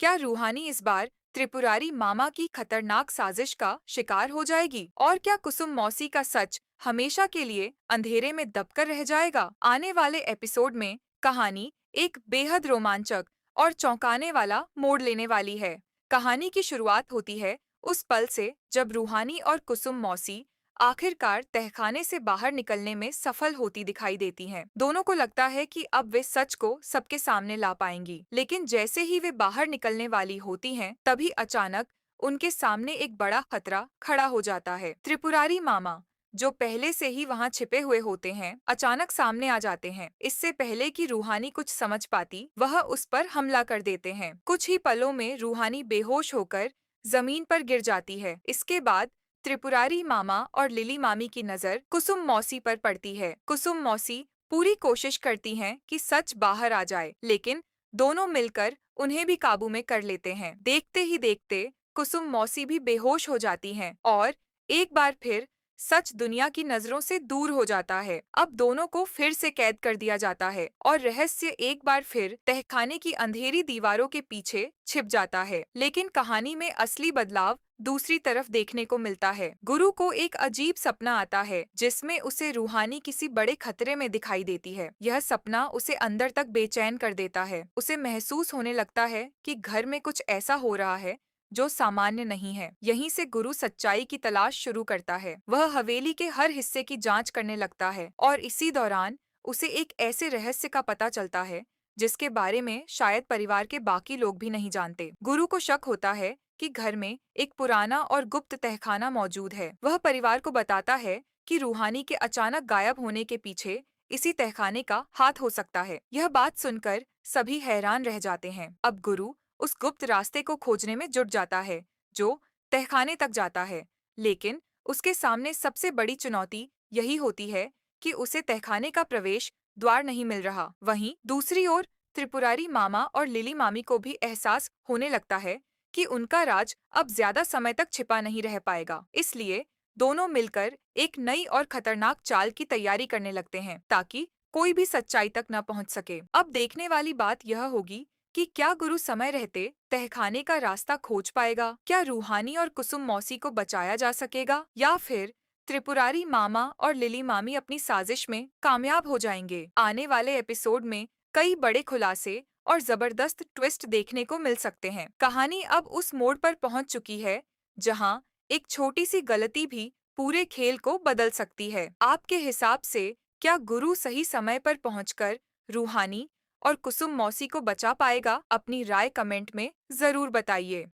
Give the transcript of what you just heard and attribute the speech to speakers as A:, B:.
A: क्या रूहानी इस बार त्रिपुरारी मामा की खतरनाक साजिश का शिकार हो जाएगी? और क्या कुसुम मौसी का सच हमेशा के लिए अंधेरे में दबकर रह जाएगा? आने वाले एपिसोड में कहानी एक बेहद रोमांचक और चौंकाने वाला मोड़ लेने वाली है। कहानी की शुरुआत होती है उस पल से जब रूहानी और कुसुम मौसी आखिरकार तहखाने से बाहर निकलने में सफल होती दिखाई देती हैं। दोनों को लगता है कि अब वे सच को सबके सामने ला पाएंगी, लेकिन जैसे ही वे बाहर निकलने वाली होती हैं, तभी अचानक उनके सामने एक बड़ा खतरा खड़ा हो जाता है। त्रिपुरारी मामा, जो पहले से ही वहां छिपे हुए होते हैं, अचानक सामने आ जाते हैं। इससे पहले कि रूहानी कुछ समझ पाती, वह उस पर हमला कर देते हैं। कुछ ही पलों में रूहानी बेहोश होकर जमीन पर गिर जाती है। इसके बाद त्रिपुरारी मामा और लिली मामी की नजर कुसुम मौसी पर पड़ती है। कुसुम मौसी पूरी कोशिश करती हैं कि सच बाहर आ जाए, लेकिन दोनों मिलकर उन्हें भी काबू में कर लेते हैं। देखते ही देखते कुसुम मौसी भी बेहोश हो जाती हैं और एक बार फिर सच दुनिया की नजरों से दूर हो जाता है। अब दोनों को फिर से कैद कर दिया जाता है और रहस्य एक बार फिर तहखाने की अंधेरी दीवारों के पीछे छिप जाता है। लेकिन कहानी में असली बदलाव दूसरी तरफ देखने को मिलता है। गुरु को एक अजीब सपना आता है जिसमें उसे रूहानी किसी बड़े खतरे में दिखाई देती है। यह सपना उसे अंदर तक बेचैन कर देता है। उसे महसूस होने लगता है कि घर में कुछ ऐसा हो रहा है जो सामान्य नहीं है। यहीं से गुरु सच्चाई की तलाश शुरू करता है। वह हवेली के हर हिस्से की जांच करने लगता है और इसी दौरान उसे एक ऐसे रहस्य का पता चलता है जिसके बारे में शायद परिवार के बाकी लोग भी नहीं जानते। गुरु को शक होता है कि घर में एक पुराना और गुप्त तहखाना मौजूद है। वह परिवार को बताता है कि रूहानी के अचानक गायब होने के पीछे इसी तहखाने का हाथ हो सकता है। यह बात सुनकर सभी हैरान रह जाते हैं। अब गुरु उस गुप्त रास्ते को खोजने में जुट जाता है जो तहखाने तक जाता है, लेकिन उसके सामने सबसे बड़ी चुनौती यही होती है कि उसे तहखाने का प्रवेश द्वार नहीं मिल रहा। वहीं दूसरी ओर त्रिपुरारी मामा और लिली मामी को भी एहसास होने लगता है कि उनका राज अब ज्यादा समय तक छिपा नहीं रह पाएगा। इसलिए दोनों मिलकर एक नई और खतरनाक चाल की तैयारी करने लगते हैं ताकि कोई भी सच्चाई तक न पहुंच सके। अब देखने वाली बात यह होगी कि क्या गुरु समय रहते तहखाने का रास्ता खोज पाएगा? क्या रूहानी और कुसुम मौसी को बचाया जा सकेगा, या फिर त्रिपुरारी मामा और लिली मामी अपनी साजिश में कामयाब हो जाएंगे? आने वाले एपिसोड में कई बड़े खुलासे और जबरदस्त ट्विस्ट देखने को मिल सकते हैं। कहानी अब उस मोड़ पर पहुंच चुकी है जहां एक छोटी सी गलती भी पूरे खेल को बदल सकती है। आपके हिसाब से क्या गुरु सही समय पर पहुंचकर रूहानी और कुसुम मौसी को बचा पाएगा? अपनी राय कमेंट में जरूर बताइए।